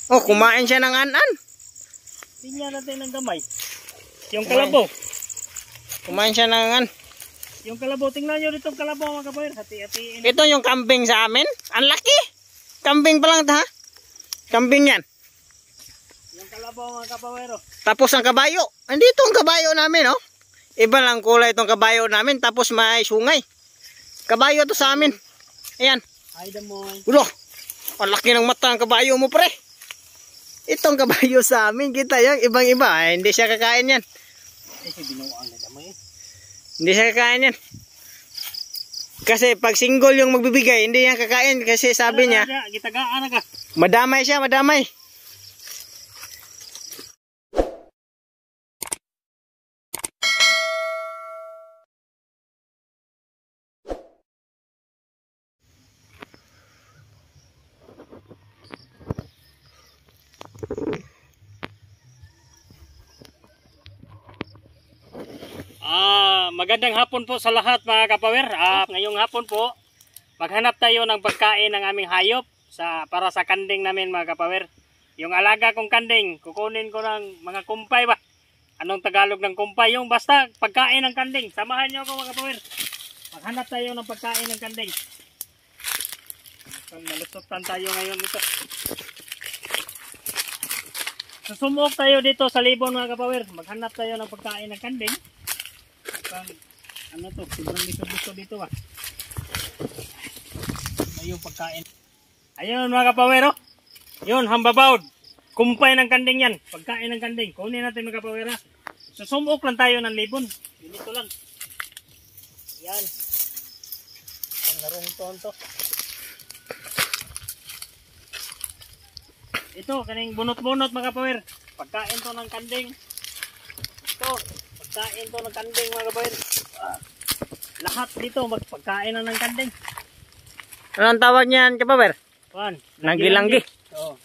Oh, kumain siya ng an-an. Tingnan natin ng gamay. Yung kalabaw. Kumain siya ng an. Yung kalabaw, tingnan nyo dito kalabaw mga kapower. Hati-hatiin. Ito yung kambing sa amin. Ang laki. Kambing pa lang ito ha. Kambing yan. Yung kalabaw mga kapower. Tapos ang kabayo. Andito ang kabayo namin oh. Iba lang kulay itong kabayo namin. Tapos may sungay. Kabayo to sa amin. Ayan. Ay damoy. Ulo. Ang laki ng mata ng kabayo mo pre. Itong kabayo sa amin. Kita yan. Ibang iba. Ay, hindi siya kakain yan. Ay si binuang na damoy. Hindi siya kakain yan. Kasi pag single yung magbibigay, hindi yan kakain. Kasi sabi niya, gitagaan na ka. Madamay siya, madamay. Magandang hapon po sa lahat mga kapower. Ngayong hapon po, maghanap tayo ng pagkain ng aming hayop para sa kanding namin mga kapower. Yung alaga kong kanding, kukunin ko ng mga kumpay ba? Anong Tagalog ng kumpay? Yung basta pagkain ng kanding. Samahan nyo ako mga kapower. Maghanap tayo ng pagkain ng kanding. Malusutan tayo ngayon ito. Susumok tayo dito sa libon mga kapower. Maghanap tayo ng pagkain ng kanding. Ano to, sobrang liso-liso dito ba? Ayun pagkain. Ayun mga kapawero. Yun, hambabawd. Kumpay ng kanding yan. Pagkain ng kanding. Kunin natin mga kapawero. Susumok lang tayo ng libon. Dito lang. Yan. Ang larong tonto. Ito, kaning bunot-bunot mga kapawero. Pagkain to ng kanding. Ito. Pagkain to ng kanding mga kapower. Lahat dito magpagkain na ng kanding. Anong tawag niyan kapower? Langgi-langgi. Oo.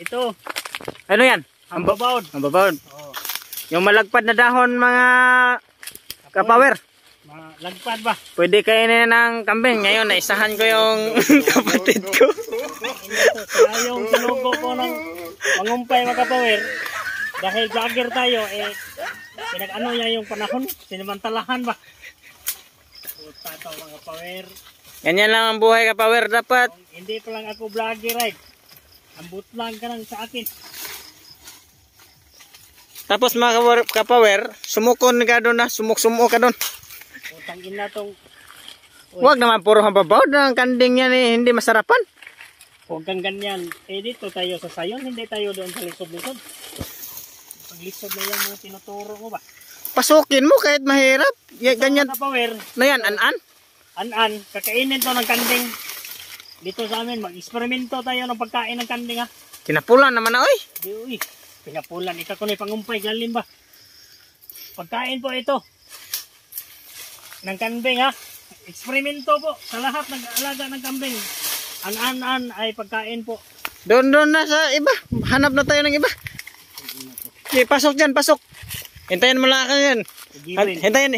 Ito. Ano yan? Hambabawd. Hambabawd. Oo. Yung malagpad na dahon mga kapower. Malagpad ba? Pwede kainin ng kambing. Ngayon naisahan ko yung kapatid ko. Kaya yung sinugo ko ng mangumpay mga kapower. Dahil vlogger tayo pinag-ano niya yung panahon, sinimantalahan ba? Puta ito mga power. Ganyan lang ang buhay kapower dapat. Hindi pa lang ako vlogger right. Ambut lang ka lang sa akin. Tapos mga kapower, sumukon ka doon na, sumuk-sumuk ka doon. Putang ina tong. Huwag naman puro hambabawd ng kanding yan hindi masarapan. Huwag kang ganyan. Dito tayo sa sayon, hindi tayo doon sa lisod-lisod. Lisod na yan mga tinuturo mo ba? Pasukin mo kahit mahirap. Ganyan. Power. Na yan, an-an? An-an. Kakainin to ng kanding. Dito sa amin, mag-eksperimento tayo ng pagkain ng kanding ha. Kinapulan naman na oy. Uy, pinapulan. Ika ko na pangumpay. Galing ba? Pagkain po ito. Ng kanding ha. Eksperimento po sa lahat ng alaga ng kambing. An-an ay pagkain po. Doon na sa iba. Hanap na tayo ng iba. Okay, pasok dyan, pasok. Hintayin mo lang ako yan.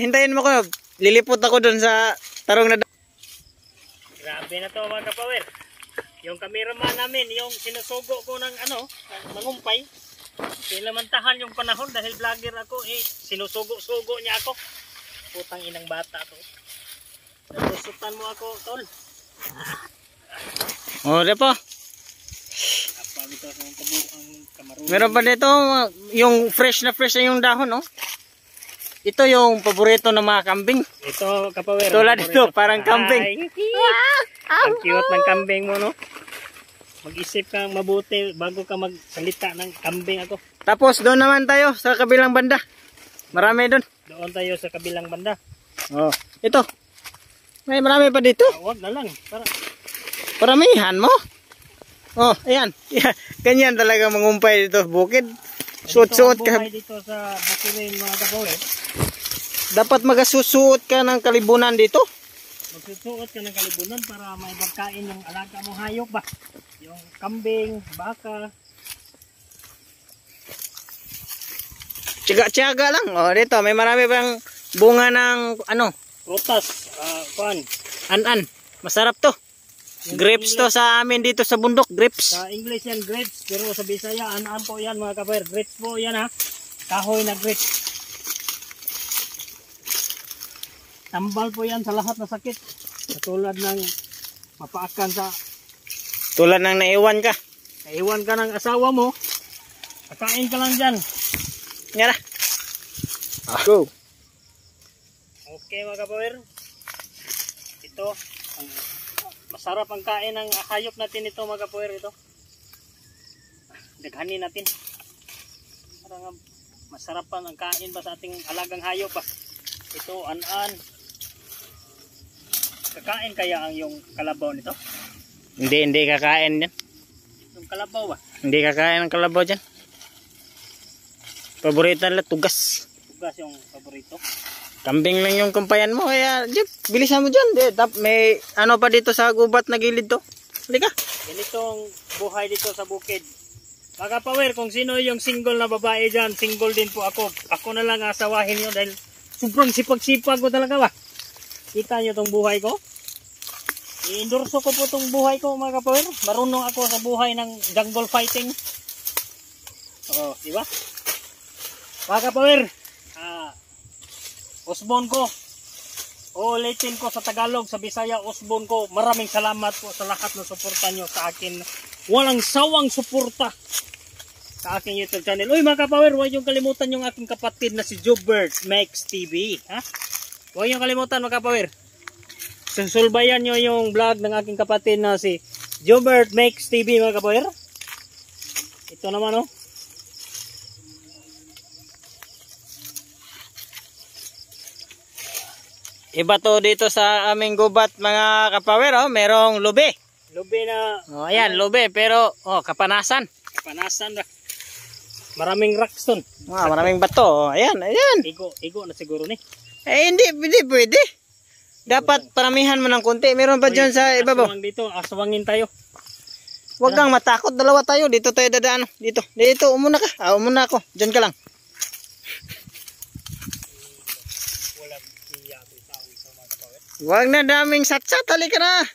Hintayin mo ko. Lilipot ako dun sa tarong na. Grabe na to mga kapower. Yung cameraman namin, yung sinusugo ko ng mangumpay. Pinamantahan yung panahon dahil vlogger ako sinusugo-sugo niya ako. Putang inang bata to. Nalusutan mo ako, tol. Oh, depo. Meron pa dito yung fresh na yung dahon, no? Ito yung paborito ng mga kambing. Ito, kapower. Tulad dito, parang kambing. Ang cute ng kambing mo, no? Mag-isip kang mabuti bago ka magsalita ng kambing ako. Tapos doon naman tayo sa kabilang banda. Marami doon. Doon tayo sa kabilang banda. Oh, ito. May marami pa dito. Huwag na lang. Paramihan mo. Oh, ayan. Yeah, ganyan talaga mangumpay dito bukid. Suot-suot ka. Dito sa Bukirin mga kapower. Dapat magasusuot ka ng kalibunan dito. Magsusuot ka ng kalibunan para may pagkain ng alaga mong hayop ba? Yung kambing, baka. Tiyaga lang. Oh, dito may marami pang bunga ng prutas, kuan. An-an. Masarap to. Grapes to sa amin dito sa bundok, grapes. Sa English yan grapes, pero sa Bisaya anaan po yan mga kapower. Grapes po yan ha. Kahoy na grapes. Tambal po yan sa lahat na sakit. Katulad ng mapaakan sa Tulad ng naiwan ka. naiwan ka ng asawa mo. Kakain ka lang dyan. Nga na. Go. Okay mga kapower. Ito ang masarap ang kain ng hayop natin ito mga kapower ito. Daghanin natin. Parang masarap pa ang kain ba sa ating alagang hayop ba. Ito an-an. Kakain kaya ang yung kalabaw nito? Hindi kakain yan. Yung kalabaw ba? Hindi kakain ng kalabaw dyan. Paborito nila tugas. Tugas yung paborito. Kambing lang yung kumpayan mo. Kaya dyan, bilisan mo dyan. May ano pa dito sa gubat na gilid to. Halika. Ganitong buhay dito sa bukid. Mga kapower, kung sino yung single na babae dyan, single din po ako. Ako na lang asawahin nyo dahil sobrang sipag-sipag ko talaga ba. Kita nyo tong buhay ko? I-endorso ko po tong buhay ko mga kapower. Marunong ako sa buhay ng jungle fighting. Oo, di ba? Mga kapower, Osbon ko. Ulitin ko sa Tagalog, sa Bisaya, Osbon ko. Maraming salamat po sa lahat ng suporta nyo sa akin. Walang sawang suporta sa aking YouTube channel. Uy mga kapower, huwag yung kalimutan yung aking kapatid na si Jobert Max TV. Ha? Huwag yung kalimutan mga kapower. Susulbayan nyo yung vlog ng aking kapatid na si Jobert Max TV mga kapower. Ito naman oh. Iba to dito sa aming gubat mga kapower. Oh. Merong lube. Lube na. Oh, ayan, lube. Pero kapanasan. Panasan ba? Maraming rockstone. Maraming bato. Oh, ayan. Igo na siguro ni. Hindi pwede. Dapat paramihan mo ng konti. Meron pa dyan sa ibabaw. Aswang dito, aswangin tayo. Huwag kang matakot, dalawa tayo. Dito tayo dadaan. Dito, umuna ka. Umuna ako. Diyan ka lang. Walang iya ito sa mga kapower. Huwag na daming satsat. Halika na.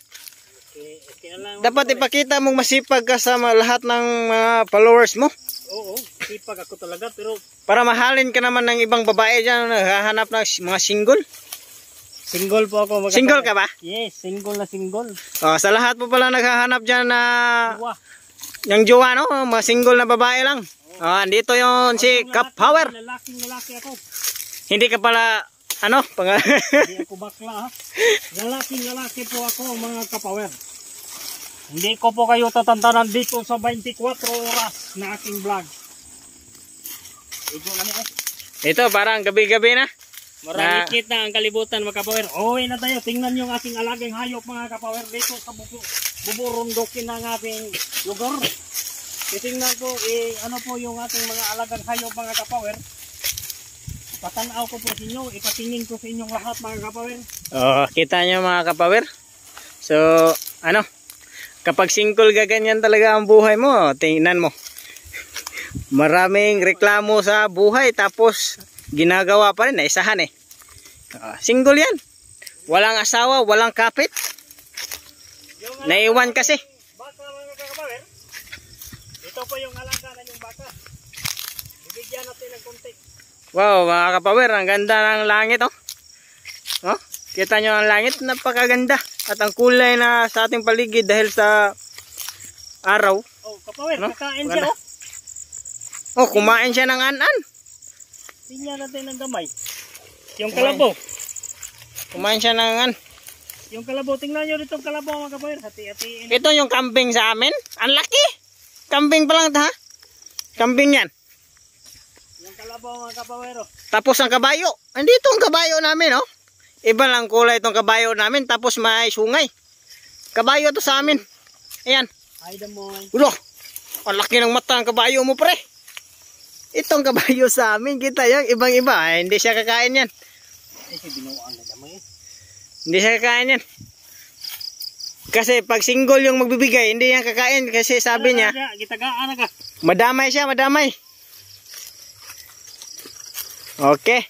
Okay na lang. Dapat ipakita mong masipag ka sa lahat ng mga followers mo. Oo, sipag ako talaga pero Para mahalin ka naman ng ibang babae dyan. Naghahanap ng mga single. single po ako. Single ka ba? Yes, single na single. Sa lahat po pala naghahanap dyan na Wah. yung jowa, no? Mga single na babae lang. Andito yung si Cap Power. Lalaki ako. Hindi ka pala, Hindi ako bakla ha. Lalaki po ako mga kapower. Hindi ko po kayo tatantanan dito sa 24 oras na aking vlog. Igo na niyo. Ito, parang gabi-gabi na. Marangit na ang kalibutan mga kapower. Uwi na tayo. Tingnan nyo ang aking alagang hayop mga kapower dito sa buburundokin ng ating lugar. Titingnan ko ano po yung ating mga alagang hayop mga kapower. Patanaw ko po sa inyo. Ipatingin ko sa inyong lahat mga kapower. Kita nyo mga kapower. So, kapag single ka ganyan talaga ang buhay mo, tingnan mo. Maraming reklamo sa buhay tapos ginagawa pa rin, naisahan eh. Single yan. Walang asawa, walang kapit. Naiwan kasi. Baka mga kapower. Ito po yung alaga na yung baka. Bibigyan natin ng konti. Wow mga kapower, ang ganda ng langit oh. Kita nyo ang langit, napakaganda. At ang kulay na sa ating paligid dahil sa araw. Kapower, kakain siya Kumain siya ng an-an. Tingnan natin ng gamay. Yung kalabaw. Kumain siya ng Yung kalabaw, tingnan nyo dito ang kalabaw mga kapower. Hati-hatiin. Ito yung kambing sa amin. Ang laki. Kambing pa lang ha. Kambing yan. Yung kalabaw mga kapower. Tapos ang kabayo. Andito ang kabayo namin Iba lang kulay itong kabayo namin. Tapos may sungay. Kabayo to sa amin. Ayan. Ay damoy. Ulo. Ang laki ng mata ng kabayo mo pre. Itong kabayo sa amin. Kita yung ibang iba. Hindi siya kakain yan. Binuang na damoy. Hindi siya kakain yan. Kasi pag single yung magbibigay, hindi yan kakain. Kasi sabi niya, gitagaan na ka. madamay siya, madamay. Okay.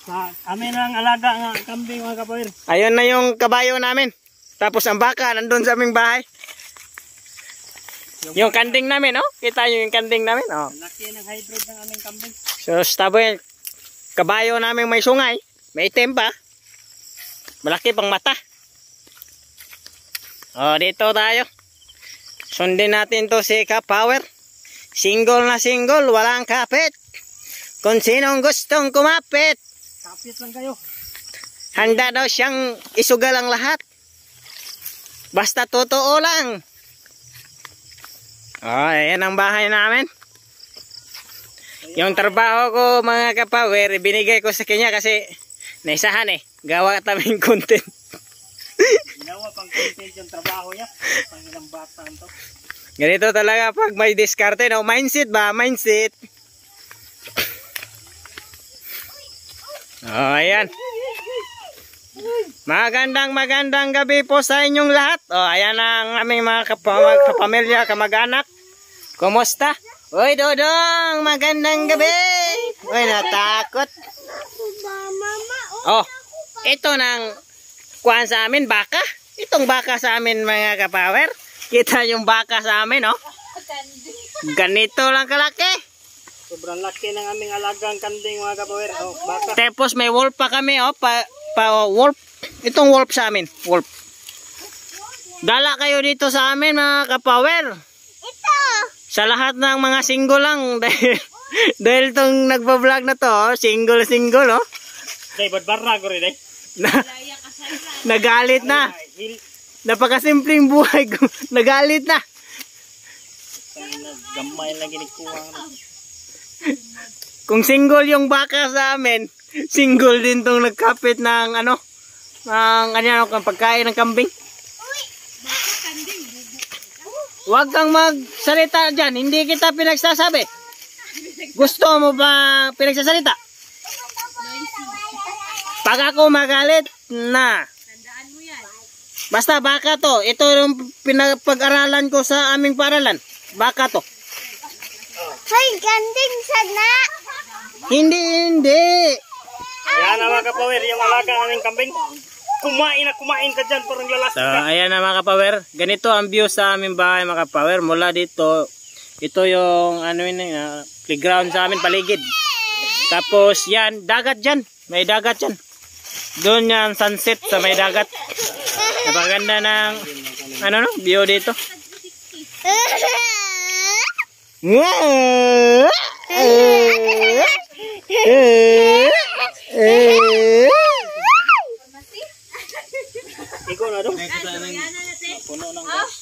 Sa amin ang alaga nga kambing mga kapower. Ayun na yung kabayo namin. Tapos ang baka nandun sa aming bahay. Yung kanding namin, oh. Kita nyo yung kanding namin, oh. Laki ng hybrid ng aming kambing. So, tabi, kabayo namin may sungay. May itim pa. Malaki pang mata. Oh, dito tayo. Sundin natin to si Kapower. Single na single, walang kapit. Kung sinong gustong kumapit, Kapit lang kayo. handa daw siyang isugal ang lahat. Basta totoo lang. Oh, ayan ang bahay namin. Yung trabaho ko mga Kapower, binigay ko sa kanya kasi naisahan eh. Gawa taming content. Ginawa pang content yung trabaho niya. Pang ilang bata to. Ganito talaga pag may diskarte, no? Mindset ba? Mindset. Oh, ayan. Magandang gabi po sa inyong lahat. Oh, ayan ang aming mga kapamilya, kamag-anak. Kumusta? Uy, Dodong! Magandang gabi! Uy, natakot. Oh, ito nang kuhan sa amin, baka. Itong baka sa amin mga Kapower. Kita yung baka sa amin, oh. Ganito lang kalaki. Sobrang laki ng aming alagang kanding mga Kapower. Oh, baka. Tapos may wolf pa kami, oh. Wolf. Itong wolf sa amin. Wolf. Dala kayo dito sa amin mga Kapower. Ito. Sa lahat ng mga single lang. Dahil tong nagpa-vlog na to, oh, single, oh. Day, badbarra ko rin, day. Nagalit na. Napakasimpleng buhay ko. Nagalit na. Gamay lang ginikuha. Kung single yung baka sa amin, single din tong nagkapit ng ano, ng pagkain ng kambing. Huwag kang magsalita dyan. Hindi kita pinagsasabi. Gusto mo ba pinagsasalita? Pag ako magalit na. Basta baka to. Ito yung pinapag-aralan ko sa aming paralan. Baka to. Hoy, kanding sana. Hindi. Yan na mga Kapower, yung alaga naming kambing. Kumain ka dyan, parang lalas So, ka. ayan na mga Kapower. Ganito ang view sa aming bahay mga Kapower. Mula dito, ito yung playground sa amin paligid. Tapos yan, dagat dyan. May dagat dyan. Doon yan, sunset sa may dagat. Napaganda ng view dito. Ikaw na doon. Puno ng gas.